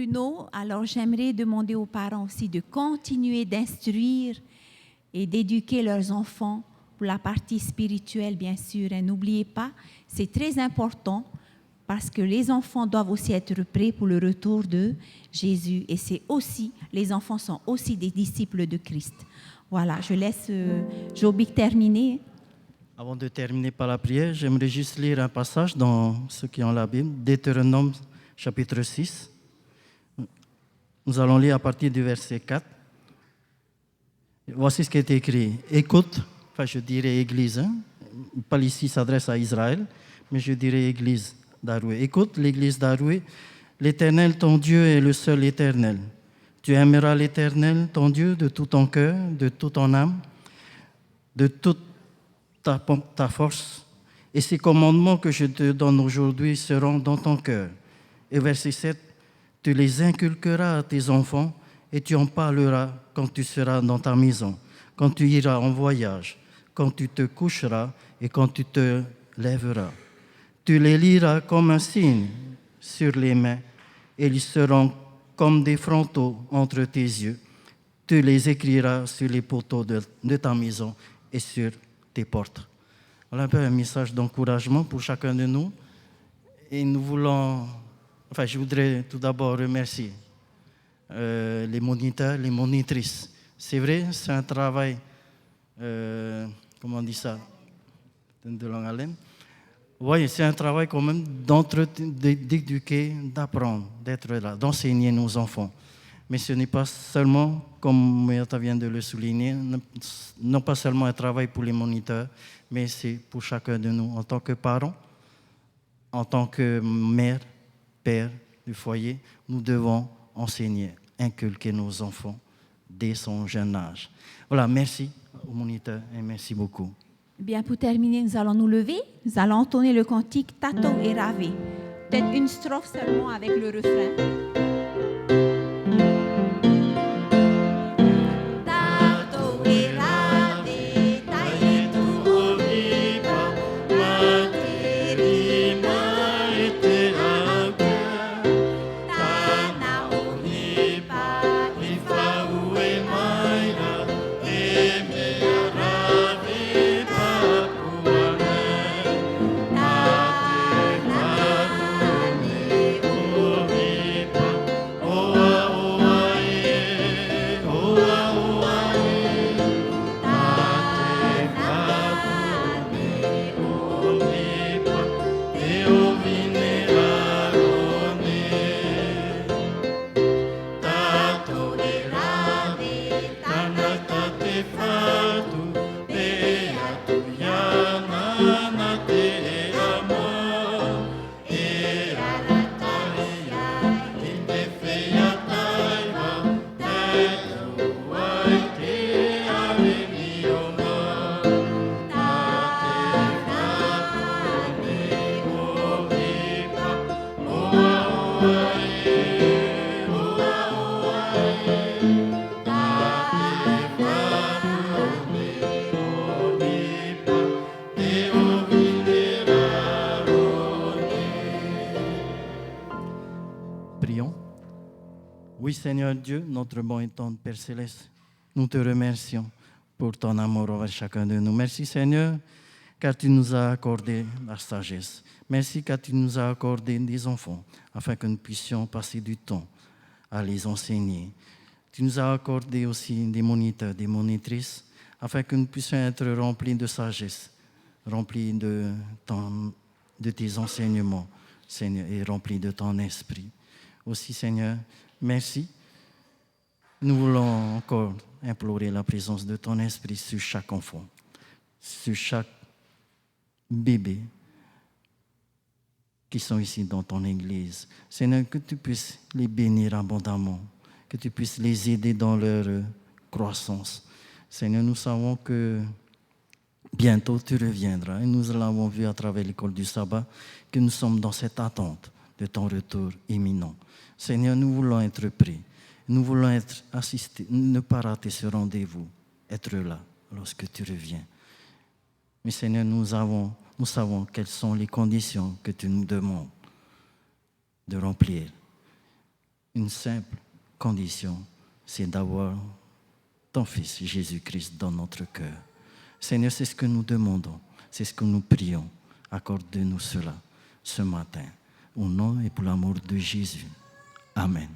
Bruno, alors j'aimerais demander aux parents aussi de continuer d'instruire et d'éduquer leurs enfants pour la partie spirituelle, bien sûr. Et n'oubliez pas, c'est très important parce que les enfants doivent aussi être prêts pour le retour de Jésus. Et c'est aussi, les enfants sont aussi des disciples de Christ. Voilà, je laisse Jobic terminer. Avant de terminer par la prière, j'aimerais juste lire un passage dans ceux qui ont la Bible, Deutéronome chapitre 6. Nous allons lire à partir du verset 4. Voici ce qui est écrit. Écoute, enfin je dirais Église, hein? Paul ici s'adresse à Israël, mais je dirais Église d'Aroué. Écoute l'Église d'Aroué, l'Éternel ton Dieu est le seul éternel. Tu aimeras l'Éternel ton Dieu de tout ton cœur, de toute ton âme, de toute ta force. Et ces commandements que je te donne aujourd'hui seront dans ton cœur. Et verset 7, tu les inculqueras à tes enfants et tu en parleras quand tu seras dans ta maison, quand tu iras en voyage, quand tu te coucheras et quand tu te lèveras. Tu les liras comme un signe sur les mains et ils seront comme des frontaux entre tes yeux. Tu les écriras sur les poteaux de ta maison et sur tes portes. Voilà un peu un message d'encouragement pour chacun de nous. Et nous voulons... Enfin, je voudrais tout d'abord remercier les moniteurs, les monitrices. C'est vrai, c'est un travail, comment on dit ça, de longue haleine. Oui, c'est un travail quand même d'éduquer, d'apprendre, d'être là, d'enseigner nos enfants. Mais ce n'est pas seulement, comme Moyata vient de le souligner, non pas seulement un travail pour les moniteurs, mais c'est pour chacun de nous en tant que parents, en tant que mère, père du foyer, nous devons enseigner, inculquer nos enfants dès son jeune âge. Voilà, merci aux moniteurs et merci beaucoup. Bien, pour terminer, nous allons nous lever, nous allons entonner le cantique Tato et Ravé. Peut-être une strophe seulement avec le refrain. Oui, Seigneur Dieu, notre bon et tendre Père Céleste, nous te remercions pour ton amour envers chacun de nous. Merci, Seigneur, car tu nous as accordé la sagesse. Merci car tu nous as accordé des enfants, afin que nous puissions passer du temps à les enseigner. Tu nous as accordé aussi des moniteurs, des monitrices, afin que nous puissions être remplis de sagesse, remplis de tes enseignements, Seigneur, et remplis de ton esprit. Aussi, Seigneur, merci. Nous voulons encore implorer la présence de ton esprit sur chaque enfant, sur chaque bébé qui sont ici dans ton église. Seigneur, que tu puisses les bénir abondamment, que tu puisses les aider dans leur croissance. Seigneur, nous savons que bientôt tu reviendras et nous l'avons vu à travers l'école du sabbat que nous sommes dans cette attente de ton retour imminent. Seigneur, nous voulons être prêts, nous voulons être assistés, ne pas rater ce rendez-vous, être là lorsque tu reviens. Mais Seigneur, nous savons quelles sont les conditions que tu nous demandes de remplir. une simple condition, c'est d'avoir ton Fils Jésus-Christ dans notre cœur. Seigneur, c'est ce que nous demandons, c'est ce que nous prions. Accorde-nous cela ce matin, au nom et pour l'amour de Jésus. Amen.